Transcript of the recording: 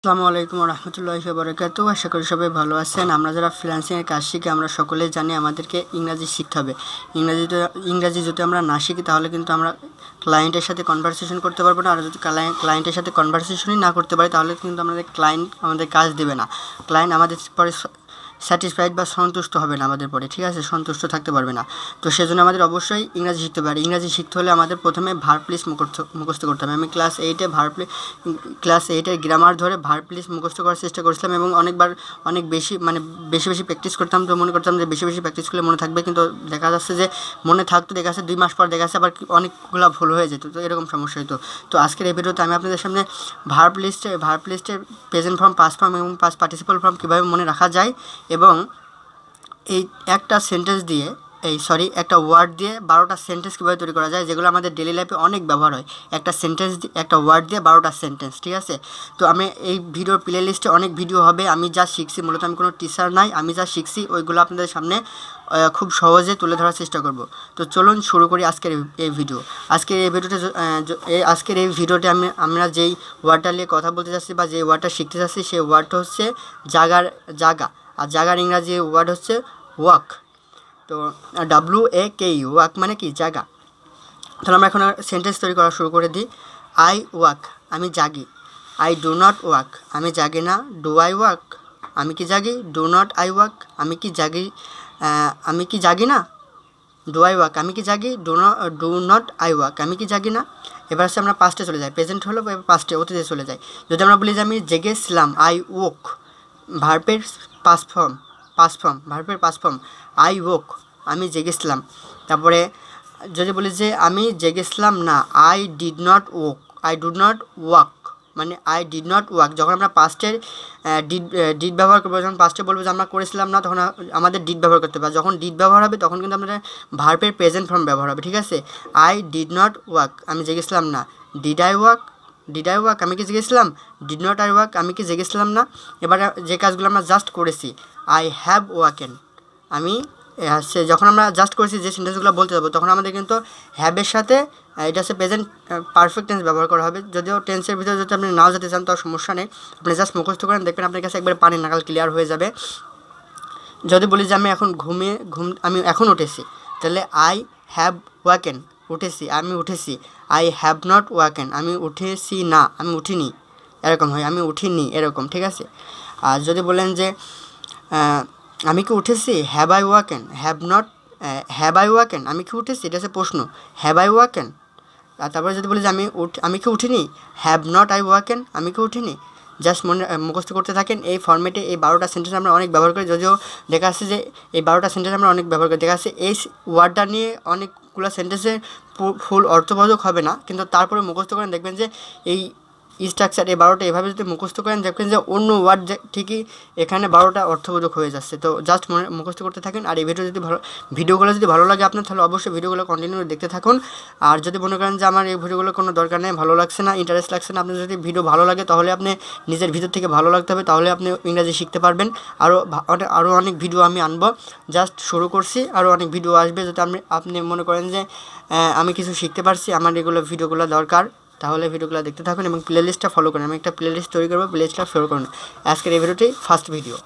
আসসালামু আলাইকুম রহমতুল্লাহি ওয়া বারাকাতুহু। আশা করি সবাই ভালো আছেন। আমরা যারা ফ্রিল্যান্সিংয়ের কাজ শিখি আমরা সকলেই জানি আমাদেরকে ইংরাজি শিখতে হবে। ইংরাজি যদি আমরা না শিখি তাহলে কিন্তু আমরা ক্লায়েন্টের সাথে কনভারসেশন করতে পারবো না। আর যদি ক্লায়েন্টের সাথে কনভারসেশনই না করতে পারি তাহলে কিন্তু ক্লায়েন্ট আমাদের কাজ দেবে না। ক্লায়েন্ট আমাদের পরে স্যাটিসফাইড বা সন্তুষ্ট হবে না আমাদের পরে, ঠিক আছে, সন্তুষ্ট থাকতে পারবে না। তো সেজন্য আমাদের অবশ্যই ইংরাজি শিখতে হবে। ইংরাজি শিখতে হলে আমাদের প্রথমে ভার্ব প্লিস মুখস্থ করতে হবে। আমি ক্লাস এইটে গ্রামার ধরে ভার্ব প্লিস মুখস্থ করার চেষ্টা করেছিলাম এবং অনেক বেশি বেশি প্র্যাকটিস করতাম। তো মনে করতাম যে বেশি প্র্যাকটিস করলে মনে থাকবে, কিন্তু দেখা যাচ্ছে যে মনে থাকতো, দেখা যাচ্ছে 2 মাস পর দেখা যাচ্ছে আবার অনেকগুলো ভুল হয়ে যেত। তো এরকম সমস্যা হতো। তো আজকের এই ভিডিওতে আমি আপনাদের সামনে ভার্ব লিস্টের প্রেজেন্ট ফর্ম, পাস্ট ফর্ম এবং পাস্ট পার্টিসিপাল ফর্ম কীভাবে মনে রাখা যায় এবং এই একটা ওয়ার্ড দিয়ে 12টা সেন্টেন্স কীভাবে তৈরি করা যায়, যেগুলো আমাদের ডেলি লাইফে অনেক ব্যবহার হয়। একটা ওয়ার্ড দিয়ে 12টা সেন্টেন্স, ঠিক আছে। তো আমি এই ভিডিওর প্লে লিস্টে অনেক ভিডিও হবে। আমি যা শিখছি, মূলত আমি কোনো টিচার নাই, আমি যা শিখছি ওইগুলো আপনাদের সামনে খুব সহজে তুলে ধরার চেষ্টা করব। তো চলুন শুরু করি আজকের এই ভিডিও। আজকের এই ভিডিওতে আমরা যেই ওয়ার্ডটা নিয়ে কথা বলতে যাচ্ছি বা যেই ওয়ার্ডটা শিখতে যাচ্ছি সেই ওয়ার্ডটা হচ্ছে জাগা। আর জাগার ইংরাজি ওয়ার্ড হচ্ছে ওয়াক। তো WAKE, ওয়াক মানে কি? জাগা। তাহলে আমরা এখন সেন্টেন্স তৈরি করা শুরু করে দিই। আই ওয়াক, আমি জাগি। আই ডু নট ওয়াক, আমি জাগি না। ডু আই ওয়াক, আমি কি জাগি? ডু নট আই ওয়াক, আমি কি জাগি না। ডু আই ওয়াক, আমি কি জাগি? ডু নট আই ওয়াক, আমি কি জাগি না। এবার হচ্ছে আমরা পাস্টে চলে যাই। প্রেজেন্ট হলো পাস্টে, অতীতে চলে যাই। যদি আমরা বলি যে আমি জেগেছিলাম, আই ওক, ভার্বের পাস্ট ফর্ম আই ওক, আমি জেগেছিলাম। তারপরে যদি বলি যে আমি জেগেছিলাম না, আই ডিড নট ওয়াক, মানে আই ডিড নট ওয়াক। যখন আমরা পাস্টের ডিড ব্যবহার করবো, যখন পাস্টে বলবো যে আমরা করেছিলাম না, তখন আমাদের ডিড ব্যবহার করতে হবে। যখন ডিড ব্যবহার হবে তখন কিন্তু আমাদের ভার্বের প্রেজেন্ট ফর্ম ব্যবহার হবে, ঠিক আছে। আই ডিড নট ওয়াক, আমি জেগেছিলাম না। ডিড আই ওয়াক, আমি কি জেগেছিলাম? ডিড নট আই ওয়াক, আমি কি জেগেছিলাম না। এবার যে কাজগুলো আমরা জাস্ট করেছি, আই হ্যাভ ওয়াকেন, আমি যখন আমরা জাস্ট করেছি যে সেন্টেন্সগুলো বলতে যাবো তখন আমাদের কিন্তু হ্যাবের সাথে এটা হচ্ছে প্রেজেন্ট পারফেক্ট টেন্স ব্যবহার করা হবে। যদিও টেন্সের ভিতরে যদি আপনি নাও যেতে চান তার সমস্যা নেই, আপনি জাস্ট মুখস্থ করেন, দেখবেন আপনার কাছে একবারে পানির নাগাল ক্লিয়ার হয়ে যাবে। যদি বলি যে আমি এখন উঠেছি, তাহলে আই হ্যাভ ওয়াকেন, আমি উঠেছি। আই হ্যাভ নট ওয়াকেন, আমি উঠেছি না, আমি উঠিনি, এরকম হয়, আমি উঠিনি, এরকম, ঠিক আছে। আর যদি বলেন যে আমি কি উঠেছি, হ্যাভ আই ওয়াকেন, আমি কি উঠেছি, এটা হচ্ছে প্রশ্ন, হ্যাভ আই ওয়াকেন। আর তারপরে যদি বলি যে আমি কি উঠিনি, হ্যাভ নট আই ওয়াকেন, আমি কি উঠিনি। জাস্ট মুখস্থ করতে থাকেন। এই ফর্মেটে এই 12টা সেন্টেন্স আমরা অনেক ব্যবহার করি। যদিও দেখা যাচ্ছে যে এই 12টা সেন্টেন্স আমরা অনেক ব্যবহার করি, দেখা যাচ্ছে এই ওয়ার্ডটা নিয়ে অনেকগুলো সেন্টেন্সের ফুল অর্থবোধক হবে না, কিন্তু তারপরে মুখস্থ করেন দেখবেন যে এই স্ট্রাকচার এই 12টা এভাবে যদি মুখস্থ করেন দেখবেন যে অন্য ওয়ার্ড ঠিকই এখানে 12টা অর্থবোধক হয়ে যাচ্ছে। তো জাস্ট মুখস্থ করতে থাকেন। আর এই ভিডিওগুলো যদি ভালো লাগে আপনার, তাহলে অবশ্যই ভিডিওগুলো কন্টিনিউ দেখতে থাকুন। আর যদি মনে করেন যে আমার এই ভিডিওগুলো কোনো দরকার নেই, ভালো লাগছে না, ইন্টারেস্ট লাগছে না, আপনার যদি ভিডিও ভালো লাগে তাহলে আপনি নিজের ভিতর থেকে ভালো লাগতে হবে, তাহলে আপনি ইংরাজি শিখতে পারবেন। আরও অনেক ভিডিও আমি আনবো, জাস্ট শুরু করছি, আরও অনেক ভিডিও আসবে। যদি আপনি মনে করেন যে আমি কিছু শিখতে পারছি, আমার এগুলো ভিডিওগুলো দরকার, তাহলে ভিডিওগুলো দেখতে থাকুন এবং প্লে লিস্টটা ফলো করুন। আমি একটা প্লে লিস্ট তৈরি করবো, প্লে লিস্টটা ফলো করুন। আজকের এই ভিডিওটি ফার্স্ট ভিডিও।